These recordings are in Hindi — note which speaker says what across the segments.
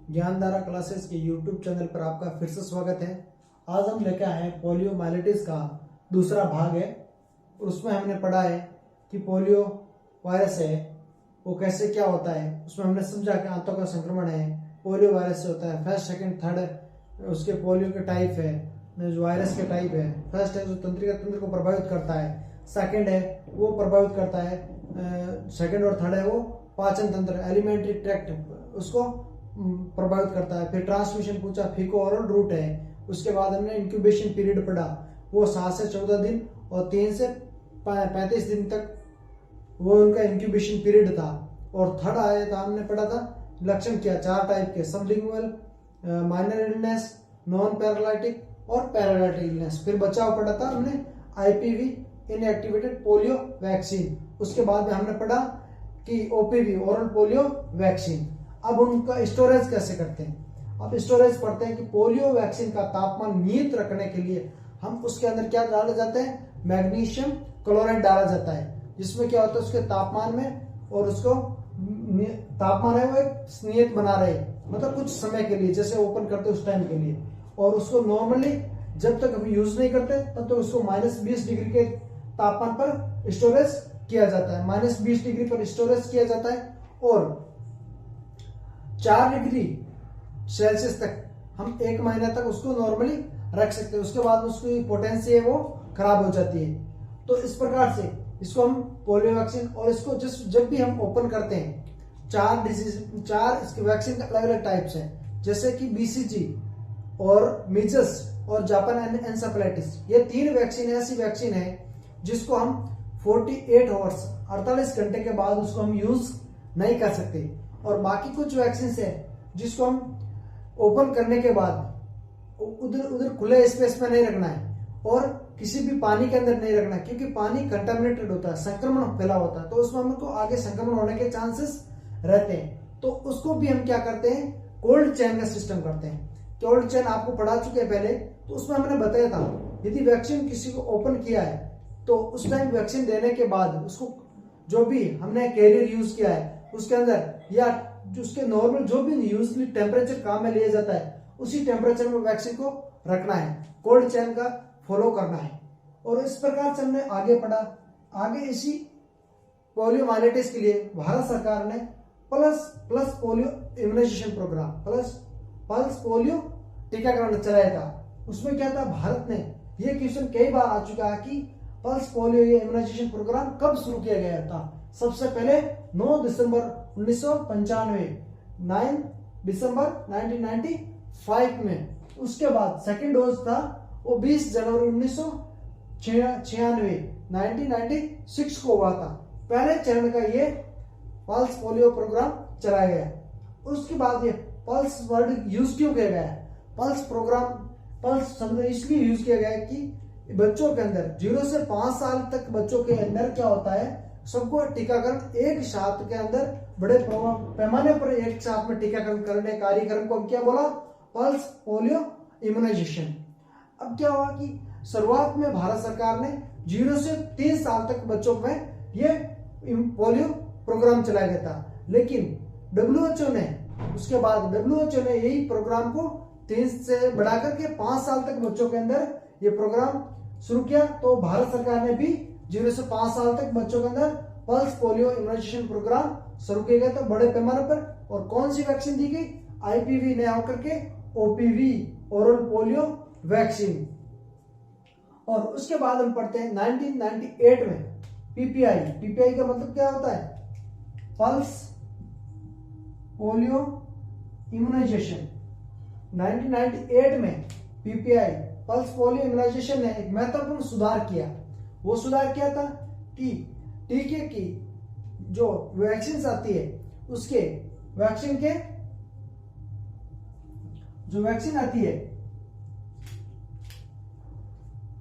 Speaker 1: ज्ञानधारा क्लासेस के YouTube चैनल पर आपका फिर से स्वागत है। आज हम लेकर आए हैं पोलियो माइलिटिस का दूसरा भाग है। उसमें हमने पढ़ा है कि पोलियो वायरस है वो कैसे क्या होता है। उसमें हमने समझा कि आंतों का संक्रमण है, पोलियो वायरस से होता है। फर्स्ट सेकंड थर्ड उसके पोलियो के टाइप है, जो वायरस के टाइप है। फर्स्ट है जो तंत्रिका तंत्र को प्रभावित करता है, सेकंड है वो प्रभावित करता है, सेकंड और थर्ड है वो पाचन तंत्र एलिमेंट्री ट्रैक्ट उसको प्रभावित करता है। फिर ट्रांसमिशन पूछा, फीको ओरल रूट है। उसके बाद हमने इंक्यूबेशन पीरियड पढ़ा, वो 7 से 14 दिन और 3 से 35 दिन तक वो उनका इंक्यूबेशन पीरियड था। और थर्ड आया था, हमने पढ़ा था लक्षण क्या 4 टाइप के, sublingual, minor illness, non paralytic और पैरालाइटिक इलनेस। फिर बचाव पढ़ा था हमने आईपीवी इनएक्टिवेटेड पोलियो वैक्सीन। उसके बाद में हमने पढ़ा कि ओपीवी ओरल पोलियो वैक्सीन। अब उनका स्टोरेज कैसे करते हैं। अब स्टोरेज पढ़ते हैं कि पोलियो वैक्सीन का तापमान नियत रखने के लिए हम उसके अंदर क्या डाले जाते हैं, मैग्नीशियम क्लोराइड डाला जाता है, जिसमें क्या होता है उसके तापमान में और उसको तापमान है वो एक नियत बना रहे, मतलब कुछ समय के लिए, जैसे ओपन करते उस टाइम के लिए। और उसको नॉर्मली जब तक हम यूज नहीं करते तब तक उसको -20 डिग्री के तापमान पर स्टोरेज किया जाता है। -20 डिग्री पर स्टोरेज किया जाता है और 4 डिग्री सेल्सियस तक हम 1 महीना तक उसको नॉर्मली रख सकते हैं। उसके बाद उसकी पोटेंसी है वो खराब हो जाती है। तो इस प्रकार से इसको हम पोलियो वैक्सीन, और इसको जब भी हम ओपन करते हैं 4 इसके वैक्सीन के अलग अलग टाइप्स हैं, जैसे कि बीसीजी और मीजल्स और जापान एन्सेफेलाइटिस। ये 3 वैक्सीन ऐसी वैक्सीन है जिसको हम 48 आवर्स 48 घंटे के बाद उसको हम यूज नहीं कर सकते। और बाकी कुछ वैक्सीन है जिसको हम ओपन करने के बाद उधर खुले स्पेस में नहीं रखना है और किसी भी पानी के अंदर नहीं रखना है, क्योंकि पानी कंटामिनेटेड होता है, संक्रमण फैला होता है, तो उसमें हमको आगे संक्रमण होने के चांसेस रहते हैं। तो उसको भी हम क्या करते हैं, कोल्ड चेन का सिस्टम करते हैं। कोल्ड चेन आपको पढ़ा चुके हैं पहले, तो उसमें हमने बताया था यदि वैक्सीन किसी को ओपन किया है तो उस टाइम वैक्सीन देने के बाद उसको जो भी हमने कैरियर यूज किया है उसके अंदर या उसके नॉर्मल जो भी यूजली टेम्परेचर काम में लिया जाता है उसी टेम्परेचर में वैक्सीन को रखना है, कोल्ड चेन का फॉलो करना है। और इस प्रकार से हमने आगे पढ़ा। आगे इसी पोलियो माइलिटिस के लिए भारत सरकार ने plus polio immunization programme pulse polio टीकाकरण चलाया था। उसमें क्या था, भारत ने यह क्वेश्चन कई बार आ चुका है कि पल्स पोलियो इम्यूनाइजेशन प्रोग्राम कब शुरू किया गया था। सबसे पहले 9 दिसंबर 1995, 9 दिसंबर 1995 में। उसके बाद सेकेंड डोज था वो 20 जनवरी 1996 को हुआ था। पहले चरण का ये पल्स पोलियो प्रोग्राम चलाया गया। उसके बाद ये पल्स वर्ड यूज क्यों किया गया है, पल्स शब्द इसलिए यूज किया गया है कि बच्चों के अंदर 0 से 5 साल तक बच्चों के अंदर क्या होता है, सबको टीकाकरण एक साथ के अंदर बड़े पैमाने पर एक साथ में टीकाकरण करने कार्यक्रम को क्या बोला, पल्स पोलियो इम्यूनाइजेशन। अब क्या हुआ कि शुरुआत में भारत सरकार ने 0 से 3 साल तक बच्चों में ये पोलियो प्रोग्राम चलाया गया था, लेकिन WHO ने यही प्रोग्राम को 3 से बढ़ाकर के 5 साल तक बच्चों के अंदर ये प्रोग्राम शुरू किया। तो भारत सरकार ने भी 0 से 5 साल तक बच्चों के अंदर पल्स पोलियो इम्यूनाइजेशन प्रोग्राम शुरू किया गया था बड़े पैमाने पर। और कौन सी वैक्सीन दी गई, आईपीवी ने होकर के ओपीवी ओरल पोलियो वैक्सीन। और उसके बाद हम पढ़ते हैं 1998 में पीपीआई का मतलब क्या होता है, पल्स पोलियो इम्यूनाइजेशन। 1998 में पीपीआई पल्स पोलियो इम्यूनाइजेशन ने एक महत्वपूर्ण सुधार किया। वो सुधार क्या था कि टीके की जो वैक्सीन आती है उसके वैक्सीन के जो वैक्सीन आती है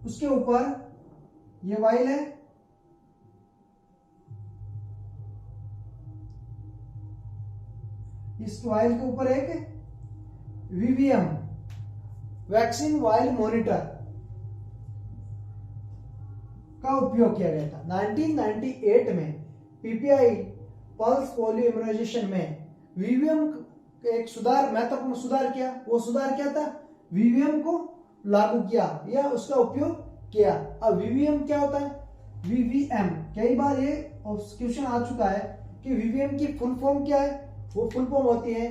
Speaker 1: उसके ऊपर ये वाइल है, इस वाइल के ऊपर एक वीवीएम वैक्सीन वाइल मॉनिटर का उपयोग किया गया था। 1998 में पीपीआई पल्स पोलियो इम्यूनाइजेशन में वीवीएम एक सुधार, महत्वपूर्ण सुधार किया। वो सुधार क्या था? वीवीएम को लागू किया या उसका उपयोग किया। अब वीवीएम क्या होता है? वीवीएम कई बार ये क्वेश्चन आ चुका है कि वीवीएम की फुल फॉर्म क्या है। वो फुल फॉर्म होती है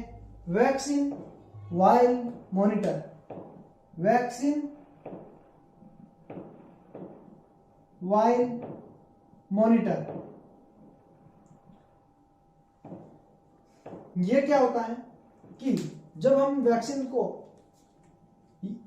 Speaker 1: vaccine while monitor. Vaccine while monitor. ये क्या होता है कि जब हम वैक्सीन को,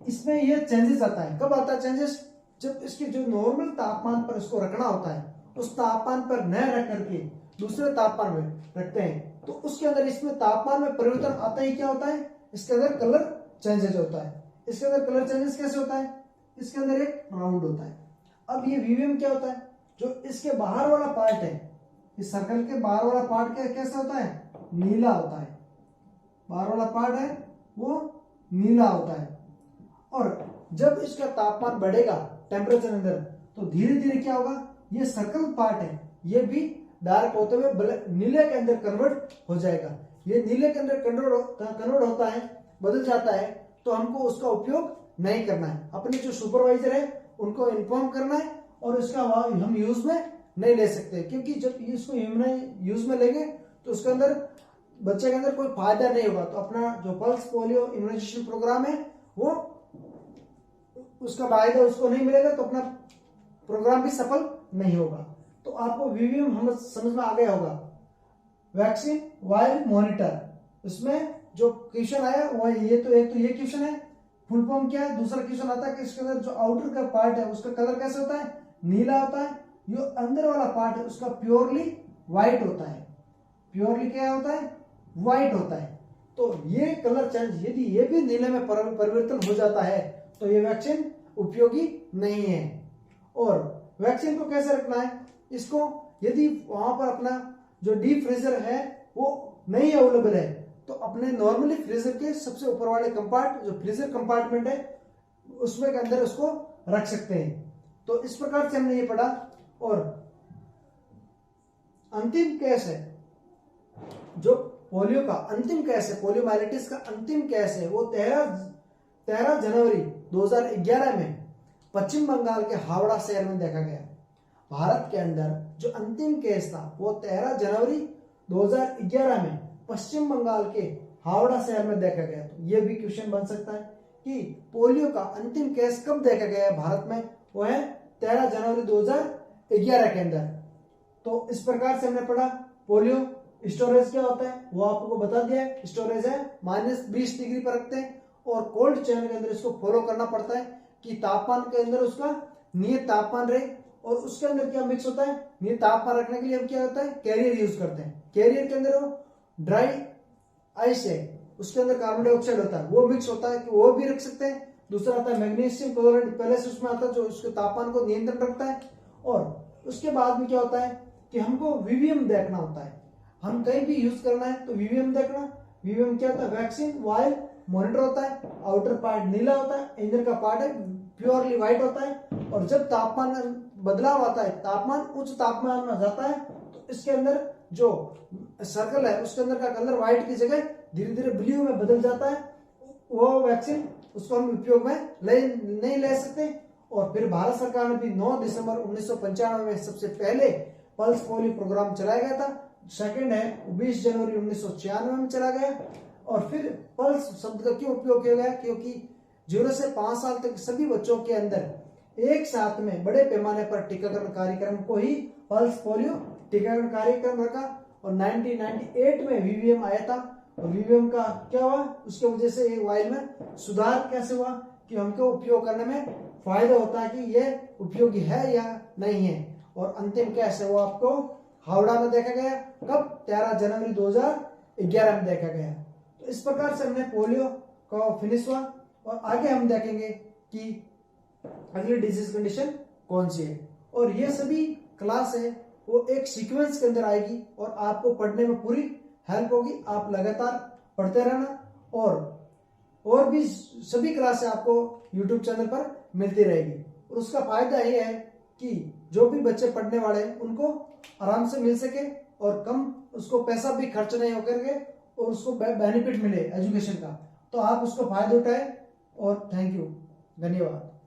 Speaker 1: इसमें ये चेंजेस आता है। कब आता है चेंजेस? जब इसके जो नॉर्मल तापमान पर इसको रखना होता है, उस तापमान पर न रख करके दूसरे तापमान में रखते हैं, तो उसके अंदर इसमें तापमान में परिवर्तन आता ही क्या होता है? इसके अंदर कलर चेंजेस होता है। इसके अंदर कलर चेंजेस कैसे होता है? इसके अंदर एक राउंड होता है। अब ये वीवीएम क्या होता है? जो इसके बाहर वाला पार्ट है, इस सर्कल के बाहर वाला पार्ट कैसा होता है? नीला होता है। बाहर वाला पार्ट है वो नीला होता है। और जब इसका तापमान बढ़ेगा टेम्परेचर अंदर, तो धीरे धीरे क्या होगा? ये सर्कल पार्ट है, ये भी डार्क होते हुए नीले के अंदर कन्वर्ट हो जाएगा। ये नीले के अंदर कन्वर्ट होता है, बदल जाता है, तो हमको उसका उपयोग नहीं करना है। अपने जो सुपरवाइजर है उनको इन्फॉर्म करना है, और इसका हम यूज में नहीं ले सकते, क्योंकि जब इसको यूज में लेंगे तो उसके अंदर बच्चे के अंदर कोई फायदा नहीं होगा। तो अपना जो पल्स पोलियो इम्यूनाइजेशन प्रोग्राम है वो उसका फायदा उसको नहीं मिलेगा, तो अपना प्रोग्राम भी सफल नहीं होगा। तो आपको वीवीएम हम समझ में आ गया होगा। वैक्सीन वाइल मॉनिटर, इसमें जो क्वेश्चन आया वो ये तो एक तो ये क्वेश्चन है, फुल फॉर्म क्या है। दूसरा क्वेश्चन आता है कि इसके अंदर जो आउटर का पार्ट है उसका कलर कैसे होता है? नीला होता है। जो अंदर वाला पार्ट है उसका प्योरली व्हाइट होता है। प्योरली क्या होता है? व्हाइट होता है। तो ये कलर चेंज यदि ये भी नीले में परिवर्तन हो जाता है तो ये वैक्सीन उपयोगी नहीं है। और वैक्सीन को कैसे रखना है? इसको यदि वहां पर अपना जो डीप फ्रीजर है वो नहीं अवेलेबल है, तो अपने नॉर्मली फ्रीजर के सबसे ऊपर वाले कंपार्ट, जो फ्रीजर कंपार्टमेंट है, उसमें के अंदर उसको रख सकते हैं। तो इस प्रकार से हमने ये पढ़ा। और अंतिम केस है जो पोलियो का अंतिम केस है, पोलियोमाइलिटिस का अंतिम केस है, वो 13 जनवरी 2011 में पश्चिम बंगाल के हावड़ा शहर में देखा गया। भारत के अंदर जो अंतिम केस था वो 13 जनवरी 2011 में पश्चिम बंगाल के हावड़ा शहर में देखा गया। तो ये भी क्वेश्चन बन सकता है कि पोलियो का अंतिम केस कब देखा गया है भारत में? वो है 13 जनवरी 2011 के अंदर। तो इस प्रकार से हमने पढ़ा पोलियो स्टोरेज क्या होता है, वो आपको बता दिया है। स्टोरेज है -20 डिग्री पर रखते हैं, और कोल्ड चेन के अंदर इसको फॉलो करना पड़ता है कि तापमान के अंदर उसका नियत तापमान रहे। और उसके अंदर क्या मिक्स होता है? नियत तापमान रखने के लिए हम क्या होता है? कैरियर यूज करते हैं। कैरियर के अंदर वो ड्राई आइस है, उसके अंदर कार्बन डाइऑक्साइड होता है, वो मिक्स होता है कि वो भी रख सकते हैं। दूसरा आता है मैग्नीशियम क्लोराइड, पहले से उसमें आता है जो उसके तापमान को नियंत्रण रखता है। और उसके बाद में क्या होता है कि हमको वीवीएम देखना होता है। हम कहीं भी यूज करना है तो वीवीएम देखना। वीवीएम क्या होता है? वैक्सीन वाइल मॉनिटर होता है। आउटर पार्ट नीला होता है, इंदर का पार्ट है प्योरली व्हाइट होता है। और जब तापमान बदलाव आता है, तापमान उच्च तापमान में जाता है, तो इसके अंदर जो सर्कल है उसके अंदर का कलर व्हाइट की जगह धीरे धीरे ब्लू में बदल जाता है। वो वैक्सीन उसको हम उपयोग में नहीं ले सकते। और फिर भारत सरकार ने भी 9 दिसंबर 1995 में सबसे पहले पल्स पोलियो प्रोग्राम चलाया गया था। सेकंड है 20 जनवरी 1996 में चला गया। और फिर पल्स शब्द का क्यों उपयोग किया गया? क्योंकि 0 से 5 साल तक सभी बच्चों के अंदर एक साथ में बड़े पैमाने पर टीकाकरण कार्यक्रम को ही पल्स पोलियो टीकाकरण कार्यक्रम रखा। और 1998 में वीवीएम आया था। और वीवीएम का क्या हुआ? उसके वजह से एक वाइल में सुधार कैसे हुआ कि हमको उपयोग करने में फायदा होता है कि ये उपयोगी है या नहीं है। और अंतिम कैसे वो आपको हावड़ा में देखा गया। कब? 13 जनवरी 2011 में देखा गया। तो इस प्रकार से हमने पोलियो का फिनिश हुआ। और आगे हम देखेंगे कि अगली डिजीज कंडीशन कौन सी है। और ये सभी क्लास है वो एक सीक्वेंस के अंदर आएगी और आपको पढ़ने में पूरी हेल्प होगी। आप लगातार पढ़ते रहना। और भी सभी क्लासें आपको YouTube चैनल पर मिलती रहेगी। और उसका फायदा ये है कि जो भी बच्चे पढ़ने वाले हैं उनको आराम से मिल सके और कम उसको पैसा भी खर्च नहीं होकर के और उसको बेनिफिट मिले एजुकेशन का, तो आप उसको फायदा उठाए। और थैंक यू, धन्यवाद।